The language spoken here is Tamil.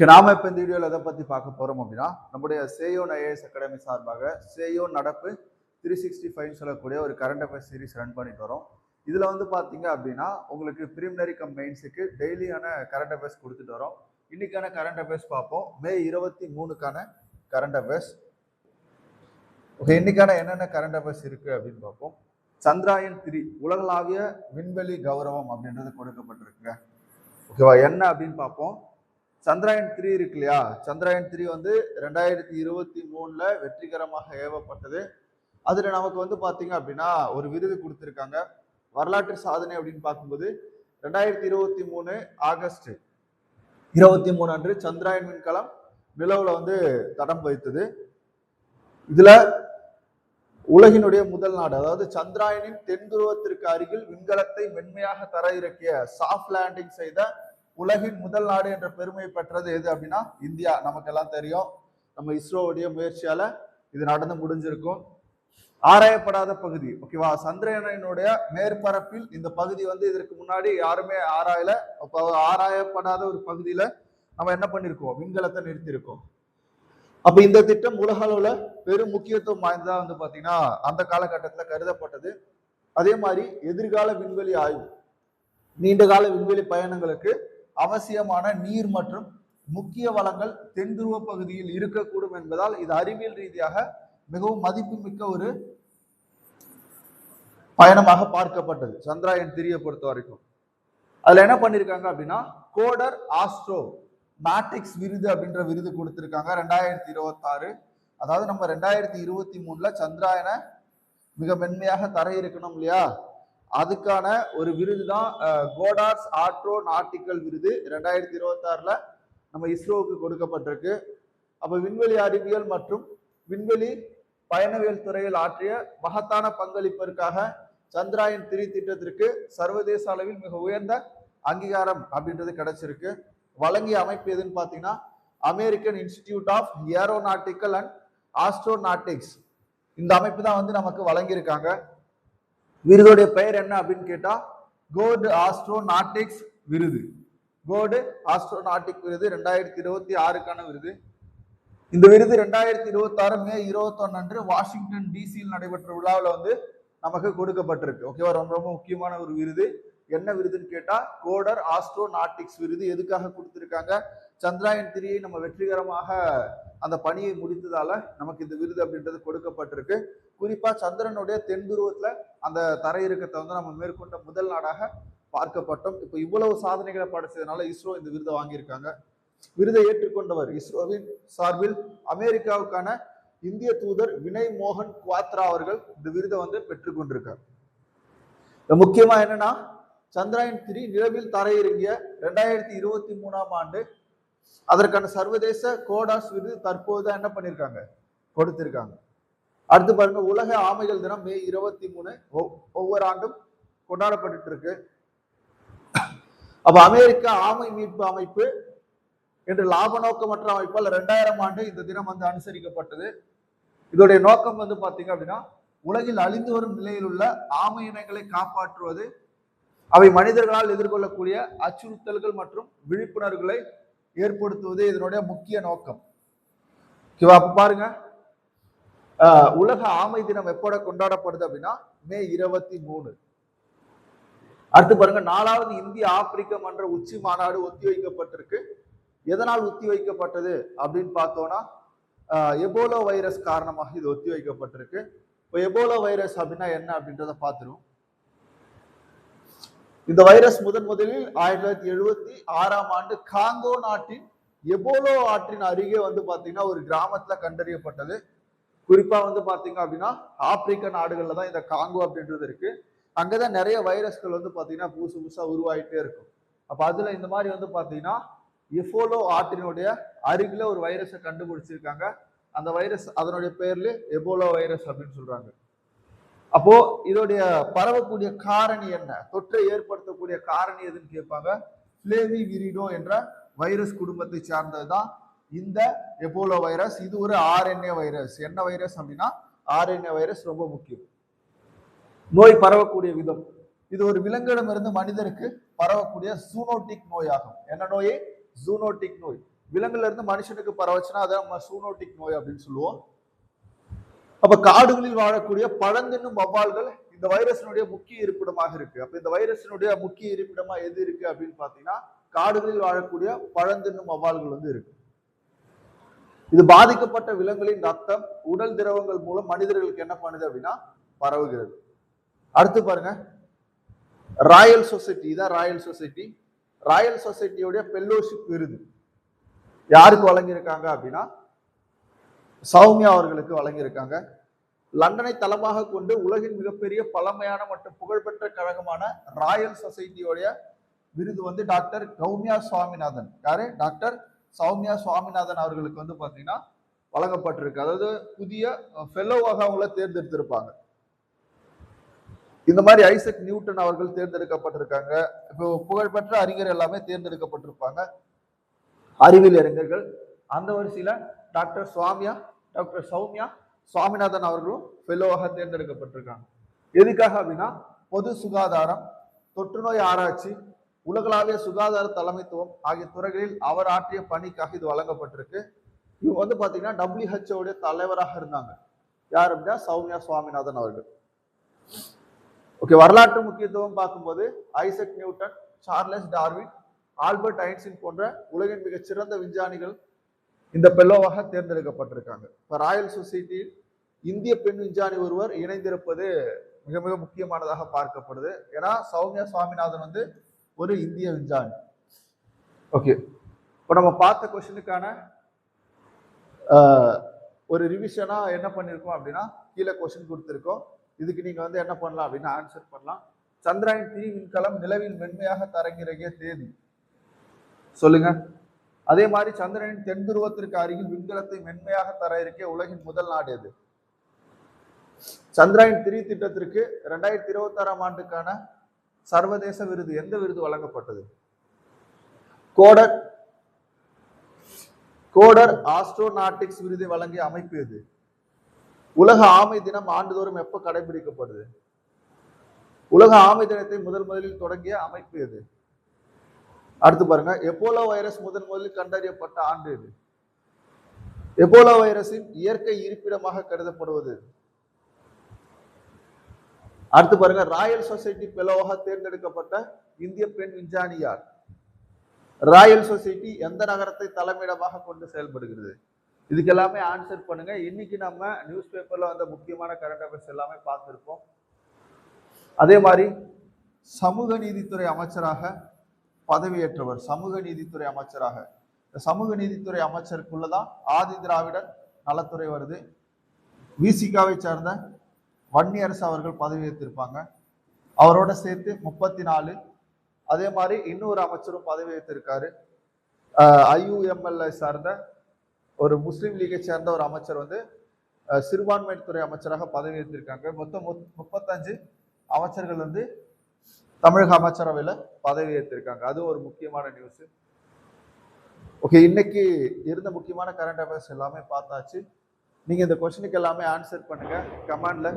நாம இப்ப இந்த வீடியோல எதை பத்தி பார்க்க போறோம் அப்படின்னா நம்முடைய சேயோன் ஐஏஎஸ் அகாடமி சார்பாக சேயோன் நடப்பு 365 சொல்லக்கூடிய ஒரு கரண்ட் அஃபேர்ஸ் சீரிஸ் ரன் பண்ணிட்டு வரோம். இதுல வந்து பாத்தீங்க அப்படின்னா உங்களுக்கு பிரிமினரி கம் மெயின்ஸுக்கு டெய்லியான கரண்ட் அஃபேர்ஸ் கொடுத்துட்டு வரோம். இன்னைக்கான கரண்ட் அஃபேர்ஸ் பார்ப்போம். மே 23க்கான கரண்ட் அஃபேர்ஸ். ஓகே, இன்னைக்கான என்னென்ன கரண்ட் அஃபேர்ஸ் இருக்கு அப்படின்னு பார்ப்போம். சந்திராயன் 3 உலகளாவிய விண்வெளி கௌரவம் அப்படின்றது கொடுக்கப்பட்டிருக்குங்க. ஓகேவா, என்ன அப்படின்னு பார்ப்போம். சந்திராயன் 3 இருக்கு இல்லையா, சந்திராயன் 3 வந்து 2023 வெற்றிகரமாக ஏவப்பட்டது. அதுல நமக்கு வந்து பாத்தீங்க அப்படின்னா ஒரு விருது கொடுத்திருக்காங்க. வரலாற்று சாதனை அப்படின்னு பார்க்கும்போது 2023 ஆகஸ்ட் 23 அன்று சந்திராயன் விண்கலம் நிலவுல வந்து தடம் வைத்தது. இதுல உலகினுடைய முதல் நாடு, அதாவது சந்திராயனின் தென் துருவத்திற்கு அருகில் விண்கலத்தை மென்மையாக தர இறக்கிய சாஃப்ட் லேண்டிங் செய்த உலகின் முதல் நாடு என்ற பெருமை பெற்றது எது அப்படின்னா இந்தியா. நமக்கு எல்லாம் தெரியும், நம்ம இஸ்ரோவுடைய முயற்சியால இது நடந்து முடிஞ்சிருக்கும். ஆராயப்படாத பகுதி, ஓகேவா, சந்திரயானுடைய மேற்பரப்பில் இந்த பகுதி வந்து இதற்கு முன்னாடி யாருமே ஆராயல. அப்போ ஆராயப்படாத ஒரு பகுதியில நம்ம என்ன பண்ணிருக்கோம், விண்கலத்தை நிறுத்தியிருக்கோம். அப்ப இந்த திட்டம் உலக அளவுல பெரும் முக்கியத்துவம் வாய்ந்ததா வந்து பாத்தீங்கன்னா அந்த காலகட்டத்துல கருதப்பட்டது. அதே மாதிரி எதிர்கால விண்வெளி ஆய்வு, நீண்ட கால விண்வெளி பயணங்களுக்கு அவசியமான நீர் மற்றும் முக்கிய வளங்கள் தென் துருவ பகுதியில் இருக்கக்கூடும் என்பதால் இது அறிவியல் ரீதியாக மிகவும் மதிப்புமிக்க ஒரு பயணமாக பார்க்கப்பட்டது சந்திராயன் 3 பொறுத்த வரைக்கும். அதுல என்ன பண்ணிருக்காங்க அப்படின்னா கோடர் ஆஸ்ட்ரோ நாட்டிக்ஸ் விருது அப்படின்ற விருது கொடுத்திருக்காங்க 2026. அதாவது நம்ம 2023 சந்திராயனை மிக மென்மையாக தர இருக்கணும் இல்லையா, அதுக்கான ஒரு விருது தான் கோடார்ஸ் ஆஸ்ட்ரோ நாட்டிக்கல் விருது 2026 நம்ம இஸ்ரோவுக்கு கொடுக்கப்பட்டிருக்கு. அப்ப விண்வெளி அறிவியல் மற்றும் விண்வெளி பயணவியல் துறையில் ஆற்றிய மகத்தான பங்களிப்பிற்காக சந்திராயன் 3 திட்டத்திற்கு சர்வதேச அளவில் மிக உயர்ந்த அங்கீகாரம் அப்படின்றது கிடைச்சிருக்கு. வழங்கிய அமைப்பு எதுன்னு பாத்தீங்கன்னா American Institute of Aeronautical and Astronautics. இந்த அமைப்பு தான் வந்து நமக்கு வழங்கியிருக்காங்க. விருதுடைய பெயர் என்ன அப்படின்னு கேட்டா கோல்டு ஆஸ்ட்ரோநாட்டிக்ஸ் விருது. கோல்டு ஆஸ்ட்ரோநாட்டிக் விருது 2026க்கான விருது. இந்த விருது 2026 மே 21 அன்று வாஷிங்டன் டிசியில் நடைபெற்ற விழாவில் வந்து நமக்கு கொடுக்கப்பட்டிருக்கு. ஓகேவா, ரொம்ப ரொம்ப முக்கியமான ஒரு விருது. என்ன விருதுன்னு கேட்டா கோடர் ஆஸ்ட்ரோநாட்டிக்ஸ் விருது. எதுக்காக கொடுத்திருக்காங்க, சந்திராயன் 3 நம்ம வெற்றிகரமாக அந்த பணியை முடித்ததால நமக்கு இந்த விருது அப்படின்றது கொடுக்கப்பட்டிருக்கு. குறிப்பா சந்திரனுடைய தென் துருவத்துல அந்த தரையிறக்கத்தை வந்து நம்ம மேற்கொண்ட முதல் நாடாக பார்க்கப்பட்டோம். இப்ப இவ்வளவு சாதனைகளை படைச்சதுனால இஸ்ரோ இந்த விருதை வாங்கியிருக்காங்க. விருதை ஏற்றுக்கொண்டவர் இஸ்ரோவின் சார்பில் அமெரிக்காவுக்கான இந்திய தூதர் வினய் மோகன் குவாத்ரா அவர்கள் இந்த விருதை வந்து பெற்றுக்கொண்டிருக்கார். முக்கியமா என்னன்னா சந்திராயன் 3 நிலவில் தரையிறங்கிய 2023 ஆண்டு அதற்கான சர்வதேச கோடாஸ் விருது தற்போது என்ன பண்ணிருக்காங்க, கொடுத்திருக்காங்க. அடுத்து பாருங்க, உலக ஆமைகள் தினம் மே 23 ஒவ்வொரு ஆண்டும் கொண்டாடப்பட்டு இருக்கு. அப்ப அமெரிக்க ஆமை மீட்பு அமைப்பு என்று லாப நோக்கமற்ற அமைப்பால் 2000 ஆண்டு இந்த தினம் வந்து அனுசரிக்கப்பட்டது. இதோடைய நோக்கம் வந்து பாத்தீங்க அப்படின்னா உலகில் அழிந்து வரும் நிலையில் உள்ள ஆமை இனங்களை காப்பாற்றுவது, அவை மனிதர்களால் எதிர்கொள்ளக்கூடிய அச்சுறுத்தல்கள் மற்றும் விழிப்புணர்வுகளை ஏற்படுத்துவது இதனுடைய முக்கிய நோக்கம். அப்ப பாருங்க, உலக ஆமை தினம் எப்போட கொண்டாடப்படுது அப்படின்னா மே 23. அடுத்து பாருங்க, 4வது இந்திய ஆப்பிரிக்க மன்ற உச்சி மாநாடு ஒத்தி வைக்கப்பட்டிருக்கு. எதனால் ஒத்தி வைக்கப்பட்டது அப்படின்னு பார்த்தோம்னா எபோலா வைரஸ் காரணமாக இது ஒத்தி வைக்கப்பட்டிருக்கு. இப்போ எபோலா வைரஸ் அப்படின்னா என்ன அப்படின்றத பார்த்துரும். இந்த வைரஸ் முதலில் 1976 ஆண்டு காங்கோ நாட்டின் எபோலோ ஆற்றின் அருகே வந்து பாத்தீங்கன்னா ஒரு கிராமத்துல கண்டறியப்பட்டது. குறிப்பா வந்து பாத்தீங்க அப்படின்னா ஆப்பிரிக்க நாடுகள்ல தான் இந்த காங்கோ அப்படின்றது இருக்கு. அங்கதான் நிறைய வைரஸ்கள் வந்து பாத்தீங்கன்னா புதுசு புதுசா உருவாயிட்டே இருக்கும். அப்ப அதுல இந்த மாதிரி வந்து பாத்தீங்கன்னா எபோலோ ஆற்றினுடைய அருகில ஒரு வைரஸை கண்டுபிடிச்சிருக்காங்க. அந்த வைரஸ் அதனுடைய பேர்ல எபோலா வைரஸ் அப்படின்னு சொல்றாங்க. அப்போ இதோடைய பரவக்கூடிய காரணி என்ன, தொற்றை ஏற்படுத்தக்கூடிய காரணி எதுன்னு கேட்பாங்க. பிளேவி விரிடோ என்ற வைரஸ் குடும்பத்தை சார்ந்ததுதான் இந்த எபோலா வைரஸ். இது ஒரு ஆர்என்ஏ வைரஸ். என்ன வைரஸ் அப்படின்னா ஆர்என்ஏ வைரஸ். ரொம்ப முக்கியம். நோய் பரவக்கூடிய விதம், இது ஒரு விலங்கிடமிருந்து மனிதருக்கு பரவக்கூடிய ஜூனோட்டிக் நோயாகும். என்ன நோய், ஜூனோட்டிக் நோய். விலங்குல இருந்து மனுஷனுக்கு பரவச்சுன்னா அதை நம்ம சூனோட்டிக் நோய் அப்படின்னு சொல்லுவோம். அப்ப காடுகளில் வாழக்கூடிய பழந்தின்னும் வவ்வால்கள் இந்த வைரஸினுடைய முக்கிய இருப்பிடமாக இருக்கு. அப்ப இந்த வைரஸினுடைய முக்கிய இருப்பிடமா எது இருக்கு அப்படின்னு பாத்தீங்கன்னா காடுகளில் வாழக்கூடிய பழந்தின்னும் வவ்வால்கள் வந்து இருக்கு. இது பாதிக்கப்பட்ட விலங்குகளின் ரத்தம் உடல் திரவங்கள் மூலம் மனிதர்களுக்கு என்ன பண்ணுது அப்படின்னா பரவுகிறது. அடுத்து பாருங்க, ராயல் சொசைட்டி. இதான் ராயல் சொசைட்டி. ராயல் சொசைட்டியோட ஃபெல்லோஷிப் விருது யாருக்கு வழங்கியிருக்காங்க அப்படின்னா சௌமியா அவர்களுக்கு வழங்கியிருக்காங்க. லண்டனை தளமாக கொண்டு உலகின் மிகப்பெரிய பழமையான மற்றும் புகழ்பெற்ற கழகமான ராயல் சொசைட்டியோடைய விருது வந்து டாக்டர் கௌமியா சுவாமிநாதன், யாரு டாக்டர் சௌமியா சுவாமிநாதன் அவர்களுக்கு வந்து பாத்தீங்கன்னா வழங்கப்பட்டிருக்கு. அதாவது புதிய ஃபெல்லோவாக அவங்கள தேர்ந்தெடுத்திருப்பாங்க. இந்த மாதிரி ஐசக் நியூட்டன் அவர்கள் தேர்ந்தெடுக்கப்பட்டிருக்காங்க. இப்போ புகழ்பெற்ற அறிஞர் எல்லாமே தேர்ந்தெடுக்கப்பட்டிருப்பாங்க, அறிவியல் அறிஞர்கள். அந்த வரிசையில டாக்டர் சௌமியா சுவாமிநாதன் அவர்களும் ஃபெல்லோவாக தேர்ந்தெடுக்கப்பட்டிருக்காங்க. எதுக்காக அப்படின்னா பொது சுகாதாரம், தொற்றுநோய் ஆராய்ச்சி, உலகளாவிய சுகாதார தலைமைத்துவம் ஆகிய துறைகளில் அவர் ஆற்றிய பணிக்காக இது வழங்கப்பட்டிருக்கு. இவங்க வந்து பாத்தீங்கன்னா WHO உடைய தலைவராக இருந்தாங்க. யார் அப்படின்னா சௌமியா சுவாமிநாதன் அவர்கள். ஓகே, வரலாற்று முக்கியத்துவம் பார்க்கும்போது Isaac Newton, Charles Darwin, Albert Einstein போன்ற உலகின் மிகச் சிறந்த விஞ்ஞானிகள் இந்த பெல்லோவாக தேர்ந்தெடுக்கப்பட்டிருக்காங்க. இப்ப ராயல் சொசைட்டியில் இந்திய பெண் விஞ்ஞானி ஒருவர் இணைந்திருப்பது மிக மிக முக்கியமானதாக பார்க்கப்படுது. ஏன்னா சௌமியா சுவாமிநாதன் வந்து ஒரு இந்திய விஞ்ஞானி. ஓகே, இப்போ நம்ம பார்த்த கொஸ்டினுக்கான ஒரு ரிவிஷனா என்ன பண்ணிருக்கோம் அப்படின்னா கீழே கொஸ்டின் கொடுத்திருக்கோம். இதுக்கு நீங்க வந்து என்ன பண்ணலாம் அப்படின்னா ஆன்சர் பண்ணலாம். சந்திராயன் 3 விண்கலம் நிலவில் மென்மையாக தரங்கிறகிய தேதி சொல்லுங்க. அதே மாதிரி சந்திரனின் தென் துருவத்திற்கு அருகில் விண்கலத்தை மென்மையாக தர இருக்க உலகின் முதல் நாடு எது? சந்திராயன் 3 திட்டத்திற்கு 2026ஆம் ஆண்டுக்கான சர்வதேச விருது, எந்த விருது வழங்கப்பட்டது? கோடர் ஆஸ்ட்ரோநாட்டிக்ஸ் விருதை வழங்கிய அமைப்பு எது? உலக ஆமை தினம் ஆண்டுதோறும் எப்ப கடைபிடிக்கப்படுது? உலக ஆமை தினத்தை முதலில் தொடங்கிய அமைப்பு எது? அடுத்து பாருங்க, எபோலா வைரஸ் முதலில் கண்டறியப்பட்ட ஆண்டு எது? எபோலா வைரஸின் இயற்கை இருப்பிடமாக கருதப்படுவது? அடுத்து பாருங்க, ராயல் சொசைட்டி ஃபெல்லோவாக தேர்ந்தெடுக்கப்பட்ட இந்திய பெண் விஞ்ஞானி யார்? ராயல் சொசைட்டி எந்த நகரத்தை தலைமையிடமாக கொண்டு செயல்படுகிறது? இதுக்கு எல்லாமே ஆன்சர் பண்ணுங்க. இன்னைக்கு நம்ம நியூஸ் பேப்பர்ல வந்த முக்கியமான கரண்ட் அஃபேர்ஸ் எல்லாமே பார்த்திருப்போம். அதே மாதிரி சமூக நீதித்துறை அமைச்சராக பதவியேற்றவர், சமூக நீதித்துறை அமைச்சராக, சமூக நீதித்துறை அமைச்சருக்குள்ளதான் ஆதி திராவிடர் நலத்துறை வருது. விசிகாவை சேர்ந்த வன்னியரசு அவர்கள் பதவியேற்றிருப்பாங்க. அவரோட சேர்த்து 34. அதே மாதிரி இன்னொரு அமைச்சரும் பதவியேற்றிருக்காரு. IUML சார்ந்த ஒரு முஸ்லீம் லீகை சேர்ந்த ஒரு அமைச்சர் வந்து சிறுபான்மையினர் துறை அமைச்சராக பதவியேற்றிருக்காங்க. மொத்தம் 35 அமைச்சர்கள் வந்து தமிழக அமைச்சரவையில பதவியேற்றிருக்காங்க. அது ஒரு முக்கியமான நியூஸ். ஓகே, இன்னைக்கு இருந்த முக்கியமான கரண்ட் அஃபேர்ஸ் எல்லாமே பார்த்தாச்சு. நீங்க இந்த கொஸ்டினுக்கு எல்லாமே ஆன்சர் பண்ணுங்க கமெண்ட்ல.